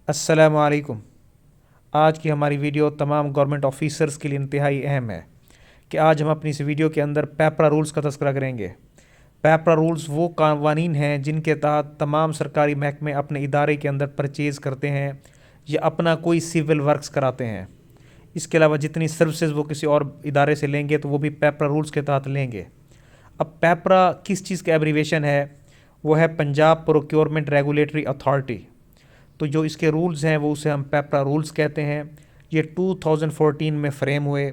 अस्सलामु अलैकुम। आज की हमारी वीडियो तमाम गवर्नमेंट ऑफिसर्स के लिए इंतहाई अहम है कि आज हम अपनी इस वीडियो के अंदर पेपरा रूल्स का तज़किरा करेंगे। पेपरा रूल्स वो कानून हैं जिनके तहत तमाम सरकारी महकमे अपने इदारे के अंदर परचेज़ करते हैं या अपना कोई सिविल वर्क्स कराते हैं। इसके अलावा जितनी सर्विसेज वो किसी और इदारे से लेंगे तो वो भी पेपरा रूल्स के तहत लेंगे। अब पेपरा किस चीज़ का एब्रीवेशन है? वो है पंजाब प्रोक्योरमेंट रेगुलेटरी अथॉरिटी। तो जो इसके रूल्स हैं वो उसे हम पेपरा रूल्स कहते हैं। ये 2014 में फ़्रेम हुए।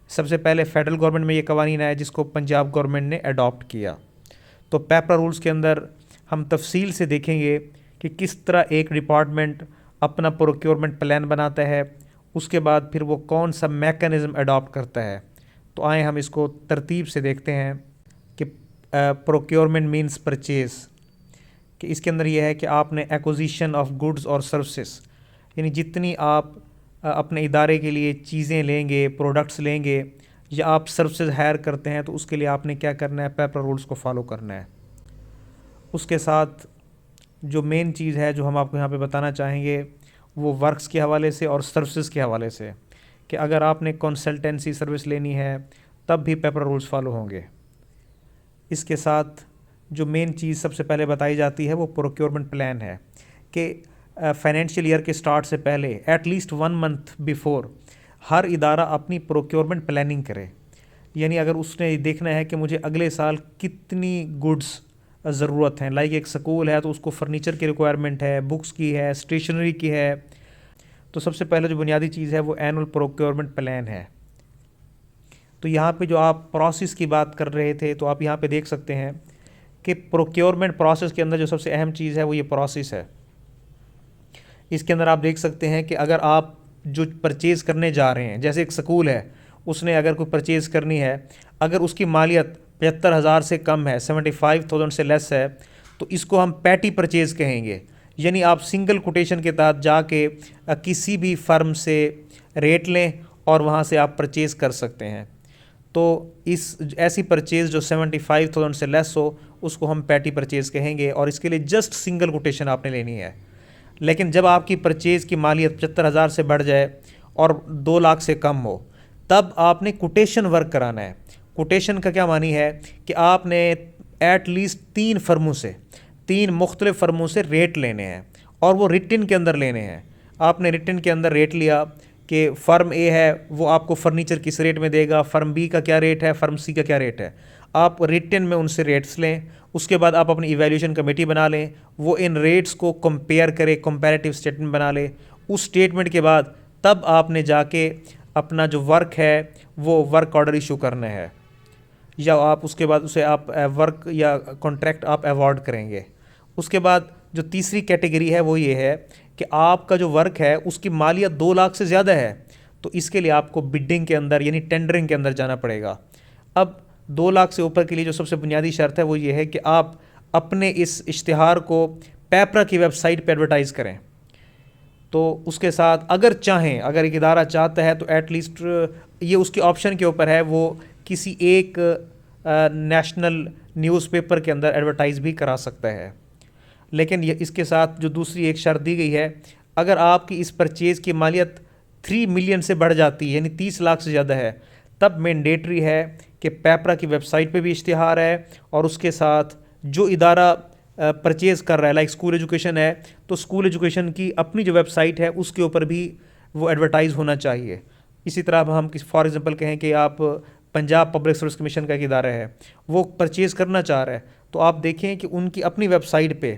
सबसे पहले फ़ेडरल गवर्नमेंट में ये कवानीन आया जिसको पंजाब गवर्नमेंट ने अडॉप्ट किया। तो पेपरा रूल्स के अंदर हम तफसील से देखेंगे कि किस तरह एक डिपार्टमेंट अपना प्रोक्योरमेंट प्लान बनाता है, उसके बाद फिर वो कौन सा मैकेनिज़्म अडॉप्ट करता है। तो आए हम इसको तरतीब से देखते हैं कि प्रोक्योरमेंट मीन्स परचेज़, कि इसके अंदर यह है कि आपने एक्विजिशन ऑफ गुड्स और सर्विसेज, यानी जितनी आप अपने इदारे के लिए चीज़ें लेंगे, प्रोडक्ट्स लेंगे या आप सर्विसेज हायर करते हैं, तो उसके लिए आपने क्या करना है, पेपर रूल्स को फॉलो करना है। उसके साथ जो मेन चीज़ है जो हम आपको यहाँ पे बताना चाहेंगे वो वर्क्स के हवाले से और सर्विसेज के हवाले से, कि अगर आपने कंसल्टेंसी सर्विस लेनी है तब भी पेपर रूल्स फॉलो होंगे। इसके साथ जो मेन चीज़ सबसे पहले बताई जाती है वो प्रोक्योरमेंट प्लान है कि फाइनेंशियल ईयर के स्टार्ट से पहले एटलीस्ट 1 मंथ बिफोर हर इदारा अपनी प्रोक्योरमेंट प्लानिंग करे। यानी अगर उसने देखना है कि मुझे अगले साल कितनी गुड्स ज़रूरत हैं, लाइक एक स्कूल है तो उसको फर्नीचर की रिक्वायरमेंट है, बुक्स की है, स्टेशनरी की है, तो सबसे पहले जो बुनियादी चीज़ है वो एनुअल प्रोक्योरमेंट प्लान है। तो यहाँ पे जो आप प्रोसेस की बात कर रहे थे तो आप यहाँ पे देख सकते हैं कि प्रोक्योरमेंट प्रोसेस के अंदर जो सबसे अहम चीज़ है वो ये प्रोसेस है। इसके अंदर आप देख सकते हैं कि अगर आप जो परचेज़ करने जा रहे हैं, जैसे एक स्कूल है, उसने अगर कोई परचेज़ करनी है, अगर उसकी मालियत 75,000 से कम है, 75,000 से लेस है, तो इसको हम पैटी परचेज़ कहेंगे। यानी आप सिंगल कोटेशन के तहत जाके किसी भी फर्म से रेट लें और वहाँ से आप परचेज़ कर सकते हैं। तो इस ऐसी परचेज़ जो 75,000 से लेस हो उसको हम पैटी परचेज़ कहेंगे, और इसके लिए जस्ट सिंगल कोटेशन आपने लेनी है। लेकिन जब आपकी परचेज़ की मालियत 75,000 से बढ़ जाए और 2 लाख से कम हो, तब आपने कोटेशन वर्क कराना है। कोटेशन का क्या मानी है कि आपने एट लीस्ट 3 फर्मों से, 3 मुख्तलिफ फर्मों से रेट लेने हैं, और वो रिटन के अंदर लेने हैं। आपने रिटन के अंदर रेट लिया कि फ़र्म ए है वो आपको फ़र्नीचर किस रेट में देगा, फ़र्म बी का क्या रेट है, फ़र्म सी का क्या रेट है। आप रिटन में उनसे रेट्स लें, उसके बाद आप अपनी इवैल्यूएशन कमेटी बना लें, वो इन रेट्स को कंपेयर करे, कंपैरेटिव स्टेटमेंट बना ले। उस स्टेटमेंट के बाद तब आपने जाके अपना जो वर्क है वो वर्क ऑर्डर इशू करना है, या आप उसके बाद उसे आप वर्क या कॉन्ट्रैक्ट आप अवार्ड करेंगे। उसके बाद जो तीसरी कैटेगरी है वो ये है कि आपका जो वर्क है उसकी मालियत 2 लाख से ज़्यादा है, तो इसके लिए आपको बिडिंग के अंदर यानी टेंडरिंग के अंदर जाना पड़ेगा। अब 2 लाख से ऊपर के लिए जो सबसे बुनियादी शर्त है वो ये है कि आप अपने इस इश्तिहार को पेपरा की वेबसाइट पर एडवर्टाइज़ करें। तो उसके साथ अगर चाहें, अगर एक इदारा चाहता है तो एटलीस्ट ये उसके ऑप्शन के ऊपर है, वो किसी एक नेशनल न्यूज़पेपर के अंदर एडवर्टाइज़ भी करा सकता है। लेकिन ये इसके साथ जो दूसरी एक शर्त दी गई है, अगर आपकी इस परचेज़ की मालियत 3 मिलियन से बढ़ जाती है यानी 30 लाख से ज़्यादा है, तब मैंडेटरी है कि पेपरा की वेबसाइट पे भी इश्तिहार है, और उसके साथ जो इदारा परचेज़ कर रहा है, लाइक स्कूल एजुकेशन है तो स्कूल एजुकेशन की अपनी जो वेबसाइट है उसके ऊपर भी वो एडवर्टाइज़ होना चाहिए। इसी तरह हम फॉर एग्ज़ाम्पल कहें कि आप पंजाब पब्लिक सर्विस कमीशन का एक इदारा है, वो परचेज़ करना चाह रहा है, तो आप देखें कि उनकी अपनी वेबसाइट पे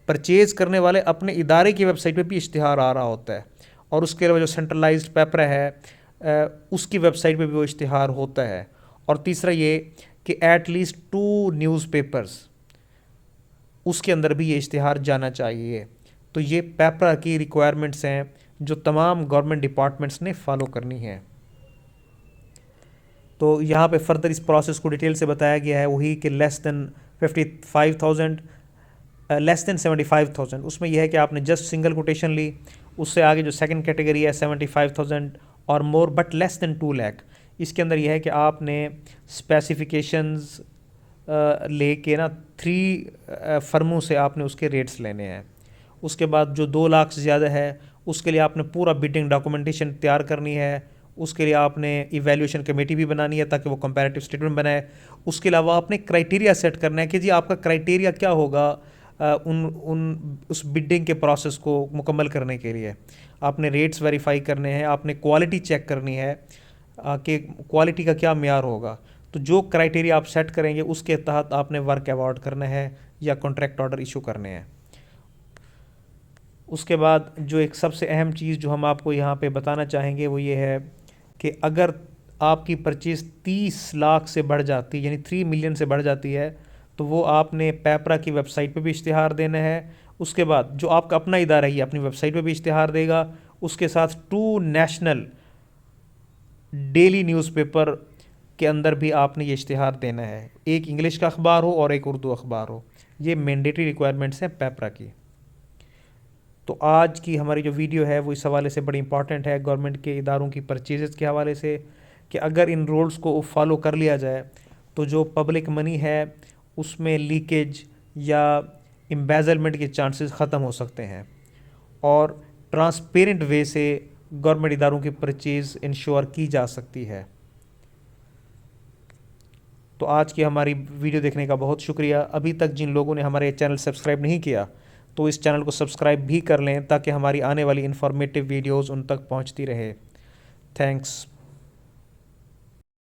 परचेज़ करने वाले अपने इदारे की वेबसाइट पे भी इश्तिहार आ रहा होता है, और उसके अलावा जो सेंट्रलाइज्ड पेपर है उसकी वेबसाइट पे भी वो इश्तिहार होता है। और तीसरा ये कि एट लीस्ट 2 न्यूज़पेपर्स उसके अंदर भी ये इश्तिहार जाना चाहिए। तो ये पेपरा की रिक्वायरमेंट्स हैं जो तमाम गवर्नमेंट डिपार्टमेंट्स ने फॉलो करनी है। तो यहाँ पे फर्दर इस प्रोसेस को डिटेल से बताया गया है, वही कि लेस दैन 55,000, लेस दैन 75,000, उसमें यह है कि आपने जस्ट सिंगल कोटेशन ली। उससे आगे जो सेकंड कैटेगरी है 75,000 और more but less than 2 lakh, इसके अंदर यह है कि आपने स्पेसिफिकेशंस लेके ना 3 फर्मों से आपने उसके रेट्स लेने हैं। उसके बाद जो 2 लाख से ज़्यादा है उसके लिए आपने पूरा बिडिंग डॉक्यूमेंटेशन तैयार करनी है। उसके लिए आपने इवैल्यूएशन कमेटी भी बनानी है ताकि वो कंपैरेटिव स्टेटमेंट बनाए। उसके अलावा आपने क्राइटेरिया सेट करना है कि जी आपका क्राइटेरिया क्या होगा उस बिडिंग के प्रोसेस को मुकम्मल करने के लिए। आपने रेट्स वेरीफाई करने हैं, आपने क्वालिटी चेक करनी है कि क्वालिटी का क्या मेयार होगा। तो जो क्राइटेरिया आप सेट करेंगे उसके तहत आपने वर्क अवार्ड करना है या कॉन्ट्रैक्ट ऑर्डर इशू करने हैं। उसके बाद जो एक सबसे अहम चीज़ जो हम आपको यहाँ पे बताना चाहेंगे वो ये है कि अगर आपकी परचेज़ 30 लाख से बढ़ जाती है, यानी 3 मिलियन से बढ़ जाती है, तो वो आपने पेपरा की वेबसाइट पे भी इश्तिहार देना है। उसके बाद जो आपका अपना इदारा है अपनी वेबसाइट पे भी इश्तिहार देगा। उसके साथ 2 नेशनल डेली न्यूज़पेपर के अंदर भी आपने ये इश्तिहार देना है। एक इंग्लिश का अखबार हो और एक उर्दू अखबार हो। ये मैंडेटरी रिक्वायरमेंट्स हैं पेपरा की। तो आज की हमारी जो वीडियो है वो इस हवाले से बड़ी इंपॉर्टेंट है गवर्नमेंट के इदारों की परचेज़ के हवाले से, कि अगर इन रूल्स को फॉलो कर लिया जाए तो जो पब्लिक मनी है उसमें लीकेज या एम्बेजलमेंट के चांसेस ख़त्म हो सकते हैं और ट्रांसपेरेंट वे से गवर्नमेंट इदारों की परचेज़ इंश्योर की जा सकती है। तो आज की हमारी वीडियो देखने का बहुत शुक्रिया। अभी तक जिन लोगों ने हमारे चैनल सब्सक्राइब नहीं किया तो इस चैनल को सब्सक्राइब भी कर लें ताकि हमारी आने वाली इन्फॉर्मेटिव वीडियोज़ उन तक पहुंचती रहे। थैंक्स।